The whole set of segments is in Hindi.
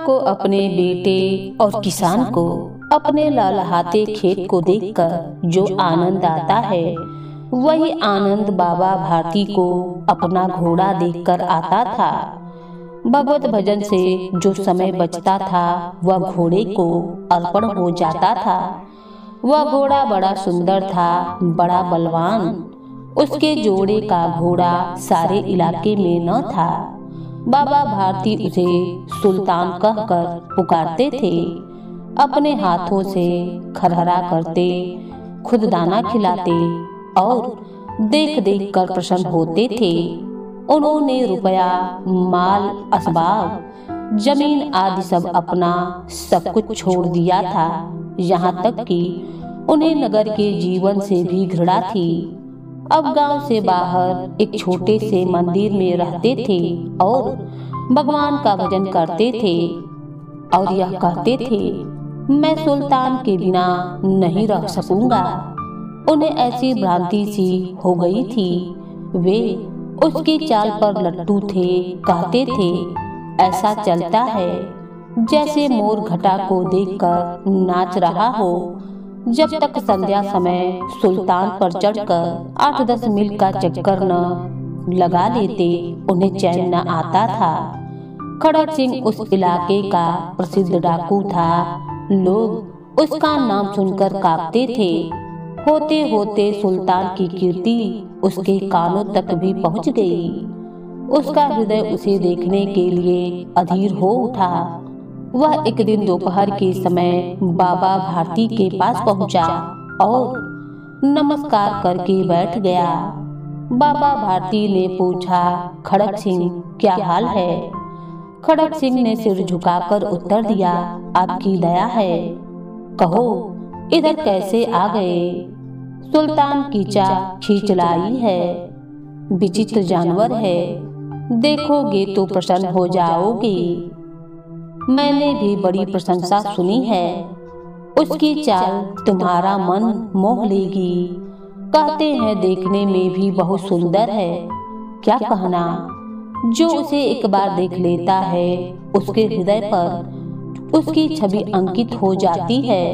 को अपने बेटे और किसान को अपने लहलहाते खेत को देखकर जो आनंद आता है, वही आनंद बाबा भारती को अपना घोड़ा देखकर आता था। भगवत भजन से जो समय बचता था वह घोड़े को अर्पण हो जाता था। वह घोड़ा बड़ा सुंदर था, बड़ा बलवान। उसके जोड़े का घोड़ा सारे इलाके में न था। बाबा भारती उसे सुल्तान कहकर पुकारते थे। अपने हाथों से खरहरा करते, खुद दाना खिलाते और देख देख कर प्रसन्न होते थे। उन्होंने रुपया, माल, असबाब, जमीन आदि सब अपना सब कुछ छोड़ दिया था। यहाँ तक कि उन्हें नगर के जीवन से भी घृणा थी। अब गांव से बाहर एक छोटे से मंदिर में रहते थे और भगवान का भजन करते थे और यह कहते थे, मैं सुल्तान के बिना नहीं रह सकूंगा। उन्हें ऐसी भ्रांति सी हो गई थी। वे उसकी चाल पर लट्टू थे। कहते थे, ऐसा चलता है जैसे मोर घटा को देखकर नाच रहा हो। जब तक संध्या समय सुल्तान पर चढ़कर 8-10 मील का चक्कर न लगा लेते, उन्हें चैन न आता था। खड़क सिंह उस इलाके का प्रसिद्ध डाकू था। लोग उसका नाम सुनकर कांपते थे। होते होते सुल्तान की कीर्ति उसके कानों तक भी पहुंच गई। उसका हृदय उसे देखने के लिए अधीर हो उठा। वह एक दिन दोपहर के समय बाबा भारती के पास पहुंचा और नमस्कार करके बैठ गया। बाबा भारती ने पूछा, खड़क सिंह क्या हाल है? खड़क सिंह ने सिर झुकाकर उत्तर दिया, आपकी दया है। कहो इधर कैसे आ गए? सुल्तान की चाह खींच लाई है। विचित्र जानवर है, देखोगे तो प्रसन्न हो जाओगे। मैंने भी बड़ी प्रशंसा सुनी है। उसकी चाल तुम्हारा मन मोह लेगी। कहते हैं देखने में भी बहुत सुंदर है। क्या कहना, जो उसे एक बार देख लेता है उसके हृदय पर उसकी छवि अंकित हो जाती है।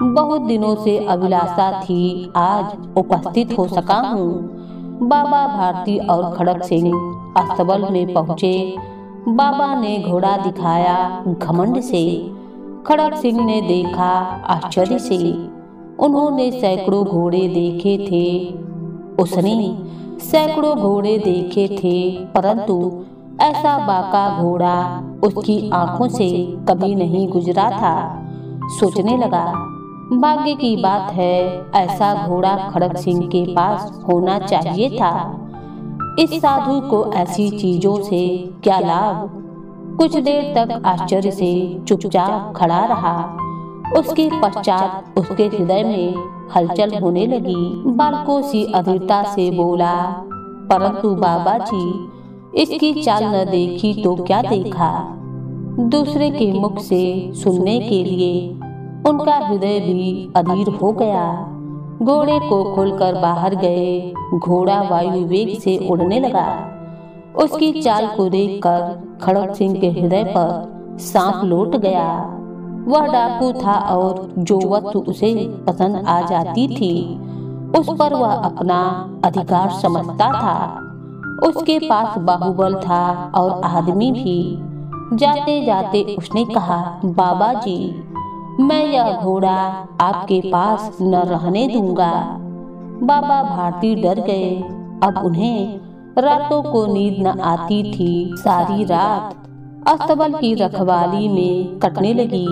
बहुत दिनों से अभिलाषा थी, आज उपस्थित हो सका हूँ। बाबा भारती और खड़क सिंह अस्तबल में पहुँचे। बाबा ने घोड़ा दिखाया घमंड से। खड़क सिंह ने देखा आश्चर्य से। उन्होंने सैकड़ों घोड़े देखे थे। उसने सैकड़ों घोड़े देखे थे, परंतु ऐसा बाका घोड़ा उसकी आंखों से कभी नहीं गुजरा था। सोचने लगा, भाग्य की बात है, ऐसा घोड़ा खड़क सिंह के पास होना चाहिए था। इस साधु को ऐसी चीजों से क्या लाभ? कुछ देर तक आश्चर्य से चुपचाप खड़ा रहा। उसके पश्चात उसके हृदय में हलचल होने लगी। बालकों सी अधीरता से बोला, परंतु बाबा जी, इसकी चाल न देखी तो क्या देखा? दूसरे के मुख से सुनने के लिए उनका हृदय भी अधीर हो गया। घोड़े को खोलकर बाहर गए। घोड़ा वायु वेग से उड़ने लगा। उसकी चाल को देखकर खड़क सिंह के हृदय पर सांप लौट गया। वह डाकू था और जो वस्तु उसे पसंद आ जाती थी उस पर वह अपना अधिकार समझता था। उसके पास बाहुबल था और आदमी भी। जाते जाते उसने कहा, बाबा जी, मैं यह घोड़ा आपके पास न रहने दूंगा। बाबा भारती डर गए। अब उन्हें रातों को नींद न आती थी। सारी रात अस्तबल की रखवाली में कटने लगी।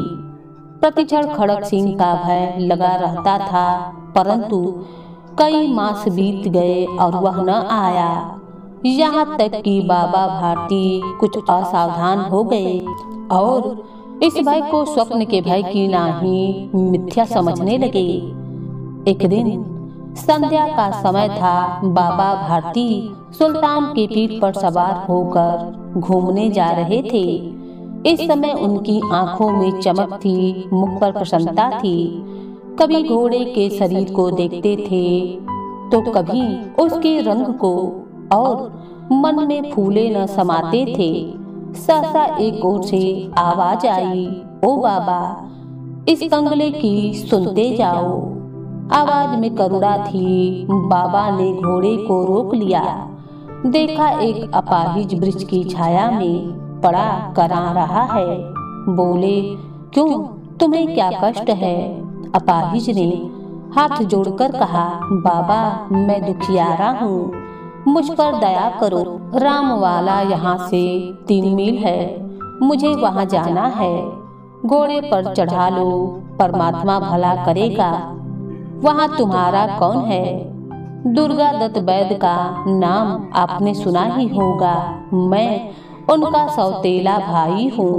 प्रतिक्षण खड़क सिंह का भय लगा रहता था, परंतु कई मास बीत गए और वह न आया। यहाँ तक कि बाबा भारती कुछ असावधान हो गए और इस भय को स्वप्न के भय की नाही मिथ्या समझने लगे। एक दिन संध्या का समय था। बाबा भारती सुल्तान की पीठ पर सवार होकर घूमने जा रहे थे। इस समय उनकी आंखों में चमक थी, मुख पर प्रसन्नता थी। कभी घोड़े के शरीर को देखते थे तो कभी उसके रंग को, और मन में फूले न समाते थे। सहसा एक ओर से आवाज आई, ओ बाबा, इस कंगले की सुनते जाओ। आवाज में करुणा थी। बाबा ने घोड़े को रोक लिया। देखा एक अपाहिज वृक्ष की छाया में पड़ा करा रहा है। बोले, क्यों, तुम्हें क्या कष्ट है? अपाहिज ने हाथ जोड़कर कहा, बाबा, मैं दुखियारा हूँ, मुझ पर दया करो। रामवाला यहाँ से 3 मील है, मुझे वहाँ जाना है। घोड़े पर चढ़ा लो, परमात्मा भला करेगा। वहाँ तुम्हारा कौन है? दुर्गा दत्त वैद्य का नाम आपने सुना ही होगा। मैं उनका सौतेला भाई हूँ।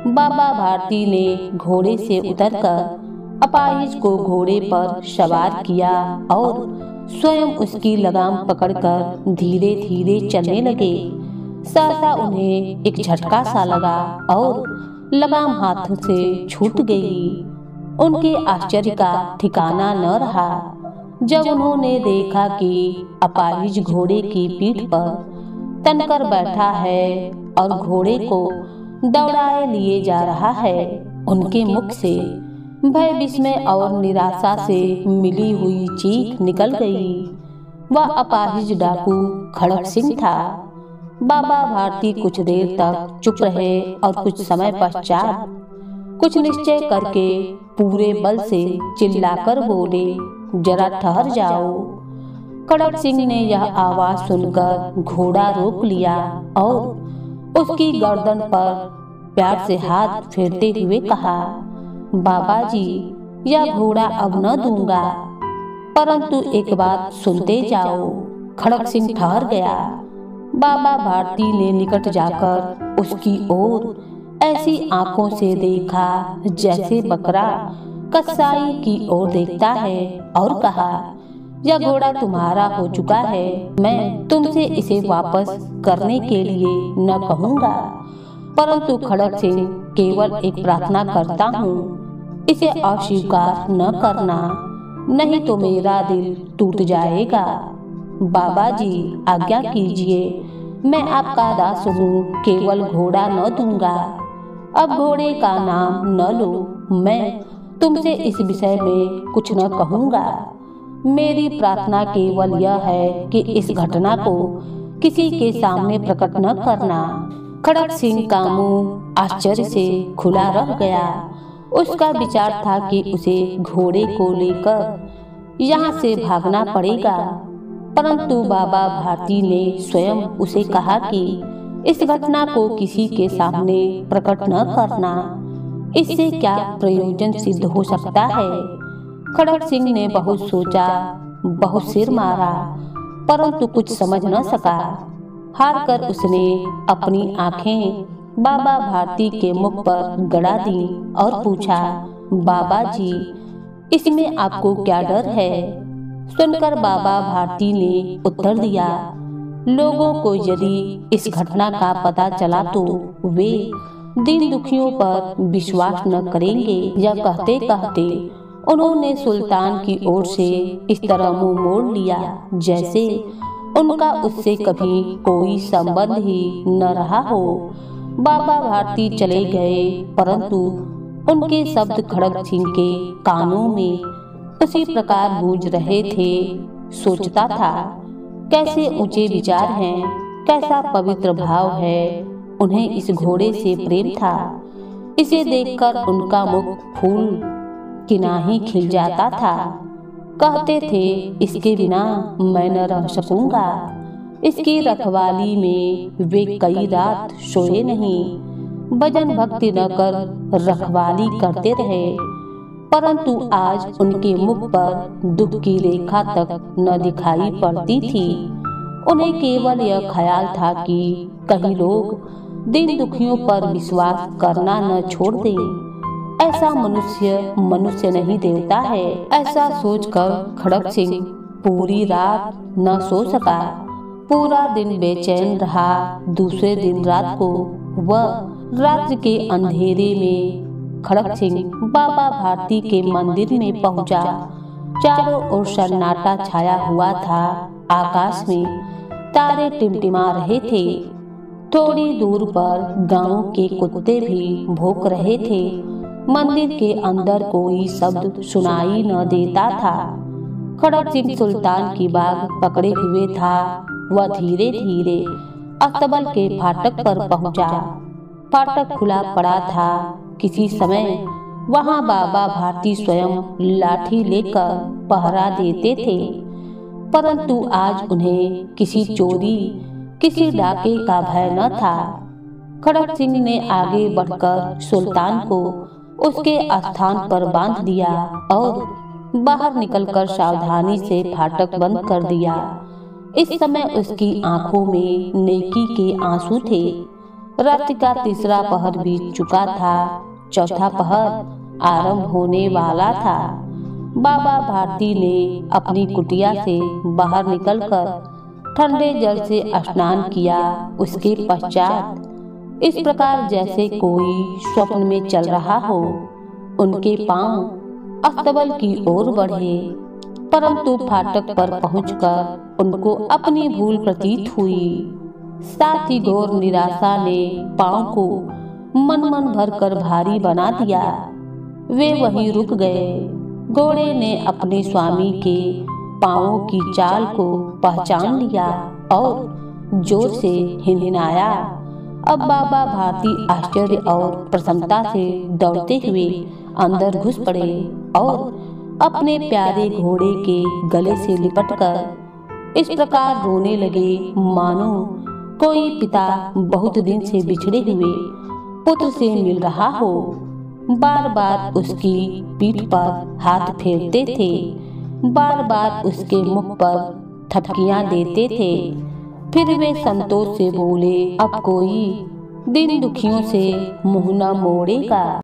बाबा भारती ने घोड़े से उतरकर अपाहिज को घोड़े पर सवार किया और स्वयं उसकी लगाम पकड़कर धीरे धीरे चलने लगे। सहसा उन्हें एक झटका सा लगा और लगाम हाथ से छूट गई। उनके आश्चर्य का ठिकाना न रहा जब उन्होंने देखा कि अपाहिज घोड़े की पीठ पर तनकर बैठा है और घोड़े को दौड़ाए लिए जा रहा है। उनके मुख से भय, विस्मय और निराशा से मिली हुई चीख निकल गई। वह अपाहिज डाकू खड़क सिंह था। बाबा भारती कुछ देर तक चुप रहे और कुछ समय पश्चात कुछ निश्चय करके पूरे बल से चिल्लाकर बोले, जरा ठहर जाओ। खड़क सिंह ने यह आवाज सुनकर घोड़ा रोक लिया और उसकी गर्दन पर प्यार से हाथ फेरते हुए कहा, बाबा जी, यह घोड़ा अब न दूंगा, परंतु एक बात सुनते जाओ। खड़क सिंह ठहर गया। बाबा भारती ने निकट जाकर उसकी ओर ऐसी आंखों से देखा जैसे बकरा कसाई की ओर देखता है और कहा, यह घोड़ा तुम्हारा हो चुका है। मैं तुमसे इसे वापस करने के लिए न कहूँगा, परंतु खड़क सिंह केवल एक प्रार्थना करता हूँ, इसे अस्वीकार न करना, नहीं तो मेरा दिल टूट जाएगा। बाबा जी, आज्ञा कीजिए, मैं आपका दास हूँ, केवल घोड़ा न दूंगा। अब घोड़े का नाम न लो, मैं तुमसे इस विषय में कुछ न कहूँगा। मेरी प्रार्थना केवल यह है कि इस घटना को किसी के सामने प्रकट न करना। खड़क सिंह का मुंह आश्चर्य से खुला रह गया। उसका विचार था कि उसे घोड़े को लेकर यहाँ से भागना पड़ेगा, परंतु बाबा भारती ने स्वयं उसे कहा कि इस घटना को किसी के सामने प्रकट न करना। इससे क्या प्रयोजन सिद्ध हो सकता है? खड़क सिंह ने बहुत सोचा, बहुत सिर मारा, परंतु कुछ समझ न सका। हार कर उसने अपनी आंखें बाबा भारती के मुख पर गड़ा दी और पूछा, बाबा जी, इसमें आपको क्या डर है? सुनकर बाबा भारती ने उत्तर दिया, लोगों को यदि इस घटना का पता चला तो वे दीन दुखियों पर विश्वास न करेंगे। यह कहते कहते उन्होंने सुल्तान की ओर से इस तरह मुंह मोड़ लिया जैसे उनका उससे कभी कोई संबंध ही न रहा हो। बाबा भारती चले गए, परंतु उनके शब्द खड़क सिंह के कानों में उसी प्रकार गूंज रहे थे। सोचता था, कैसे ऊंचे विचार हैं, कैसा पवित्र भाव है। उन्हें इस घोड़े से प्रेम था। इसे देखकर उनका मुख फूल किना ही खिल जाता था। कहते थे, इसके बिना मैं न रह सकूंगा। इसकी रखवाली में वे कई रात सोए नहीं, भजन भक्ति न कर रखवाली करते रहे, परंतु आज उनके मुख पर दुख की रेखा तक न दिखाई पड़ती थी। उन्हें केवल यह ख्याल था कि कहीं लोग दीन दुखियों पर विश्वास करना न छोड़ दें। ऐसा मनुष्य मनुष्य नहीं देवता है। ऐसा सोचकर खड़क सिंह पूरी रात न सो सका। पूरा दिन बेचैन रहा। दूसरे दिन रात को वह रात्रि के अंधेरे में खड़क सिंह बाबा भारती के मंदिर में पहुंचा। चारों ओर सन्नाटा छाया हुआ था। आकाश में तारे टिमटिमा रहे थे। थोड़ी दूर पर गांव के कुत्ते भी भौंक रहे थे। मंदिर के अंदर कोई शब्द सुनाई न देता था। खड़क सिंह सुल्तान की बाग पकड़े हुए था। वह धीरे धीरे अस्तबल के फाटक पर पहुंचा। फाटक खुला पड़ा था। किसी समय वहां बाबा भारती स्वयं लाठी लेकर पहरा देते थे, परंतु आज उन्हें किसी चोरी, किसी डाके का भय न था। खड़क सिंह ने आगे बढ़कर सुल्तान को उसके स्थान पर बांध दिया और बाहर निकलकर सावधानी से फाटक बंद कर दिया। इस समय उसकी आंखों में नेकी के आंसू थे। रात्रि का तीसरा पहर बीत चुका था। चौथा पहर आरंभ होने वाला था। बाबा भारती ने अपनी कुटिया से बाहर निकलकर ठंडे जल से स्नान किया। उसके पश्चात इस प्रकार जैसे कोई स्वप्न में चल रहा हो, उनके पांव अस्तबल की ओर बढ़े, परंतु फाटक पर पहुंचकर उनको अपनी भूल प्रतीत हुई। साथ ही घोर निराशा ने पांव को मन भर कर भारी बना दिया। वे वहीं रुक गए। घोड़े ने अपने स्वामी के पांवों की चाल को पहचान लिया और जोर से हिनहिनाया। अब बाबा भारती आश्चर्य और प्रसन्नता से दौड़ते हुए अंदर घुस पड़े और अपने प्यारे घोड़े के गले से लिपटकर इस प्रकार रोने लगे मानो कोई पिता बहुत दिन से बिछड़े हुए पुत्र से मिल रहा हो। बार बार उसकी पीठ पर हाथ फेरते थे, बार बार उसके मुख पर थपकियां देते थे। फिर वे संतोष से बोले, अब कोई दिन दुखियों से मुंह न मोड़ेगा।